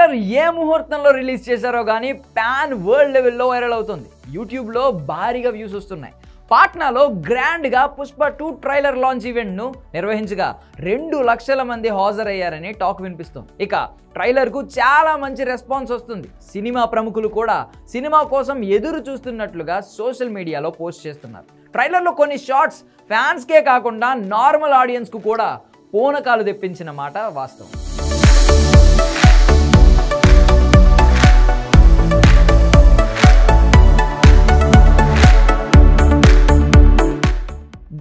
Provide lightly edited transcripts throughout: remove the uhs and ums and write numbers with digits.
Trailer ఏ ముహూర్తంలో release చేశారో కానీ పాన్ వరల్డ్ లెవెల్లో వైరల్ అవుతుంది. యూట్యూబ్లో భారీగా వ్యూస్ వస్తున్నాయి. పాట్నాలో గ్రాండ్గా పుష్ప 2 ట్రైలర్ లాంచ్ ఈవెంట్ను నిర్వహించగా 2 లక్షల మంది హాజరయ్యారని టాక్ వినిపిస్తుంది. ఇక ట్రైలర్కు చాలా మంచి రెస్పాన్స్ వస్తుంది. సినిమా ప్రముఖులు కూడా సినిమా కోసం ఎదురు చూస్తున్నట్లుగా సోషల్ మీడియాలో పోస్ట్ చేస్తున్నారు. ట్రైలర్లో కొన్ని షార్ట్స్ ఫ్యాన్స్కే కాకుండా నార్మల్ ఆడియన్స్కు కూడా పూనకాలు తెప్పించిన మాట వాస్తవం.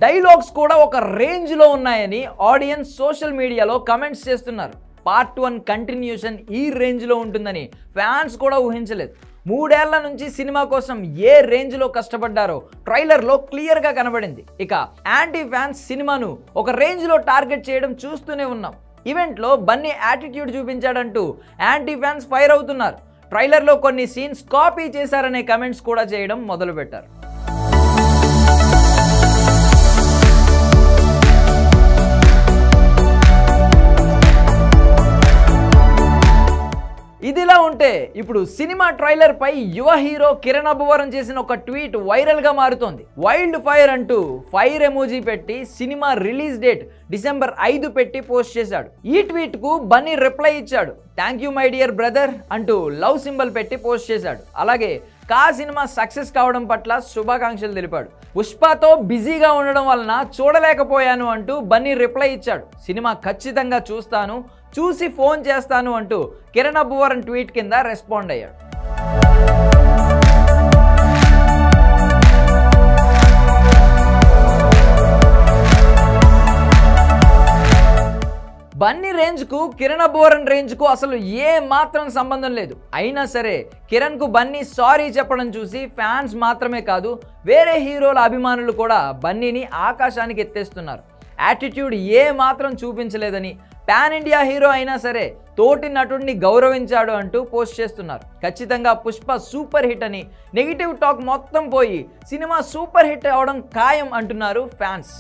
డైలాగ్స్ కూడా ఒక రేంజ్లో ఉన్నాయని ఆడియన్స్ సోషల్ మీడియాలో కమెంట్స్ చేస్తున్నారు. పార్ట్ 1 కంటిన్యూషన్ ఈ రేంజ్లో ఉంటుందని ఫ్యాన్స్ కూడా ఊహించలేదు. 3 ఏళ్ల నుంచి సినిమా కోసం ఏ రేంజ్లో కష్టపడ్డారో ట్రైలర్లో క్లియర్గా కనబడింది. ఇక యాంటీ ఫ్యాన్స్ సినిమాను ఒక రేంజ్లో టార్గెట్ చేయడం చూస్తూనే ఉన్నాం. ఈవెంట్లో బన్నీ యాటిట్యూడ్ చూపించాడంటూ యాంటీ ఫ్యాన్స్ ఫైర్ అవుతున్నారు. ట్రైలర్లో కొన్ని సీన్స్ కాపీ చేశారనే కమెంట్స్ కూడా చేయడం మొదలుపెట్టారు. ఇదిలా ఉంటే ఇప్పుడు సినిమా ట్రైలర్ పై యువ హీరో కిరణ్ అబ్బవరం చేసిన ఒక ట్వీట్ వైరల్ గా మారుతోంది. వైల్డ్ ఫైర్ అంటూ ఫైర్ ఎమోజీ పెట్టి సినిమా రిలీజ్ డేట్ డిసెంబర్ 5 పెట్టి పోస్ట్ చేశాడు. ఈ ట్వీట్ కు బన్నీ రిప్లై ఇచ్చాడు. Thank you my dear brother అంటూ లవ్ సింబల్ పెట్టి పోస్ట్ చేశాడు. అలాగే కా సినిమా సక్సెస్ కావడం పట్ల శుభాకాంక్షలు తెలిపాడు. పుష్పతో బిజీగా ఉండడం వలన చూడలేకపోయాను అంటూ బన్నీ రిప్లై ఇచ్చాడు. సినిమా ఖచ్చితంగా చూస్తాను, చూసి ఫోన్ చేస్తాను అంటూ కిరణ్ అబ్బవరం ట్వీట్ కింద రెస్పాండ్ అయ్యాడు. బన్నీ రేంజ్కు కిరణ్ అబ్బవరం రేంజ్కు అసలు ఏ మాత్రం సంబంధం లేదు. అయినా సరే కిరణ్కు బన్నీ సారీ చెప్పడం చూసి ఫ్యాన్స్ మాత్రమే కాదు వేరే హీరోల అభిమానులు కూడా బన్నీని ఆకాశానికి ఎత్తేస్తున్నారు. యాటిట్యూడ్ ఏ మాత్రం చూపించలేదని, పాన్ ఇండియా హీరో అయినా సరే తోటి నటుడిని గౌరవించాడు అంటూ పోస్ట్ చేస్తున్నారు. ఖచ్చితంగా పుష్ప సూపర్ హిట్ అని, నెగిటివ్ టాక్ మొత్తం పోయి సినిమా సూపర్ హిట్ అవడం ఖాయం అంటున్నారు ఫ్యాన్స్.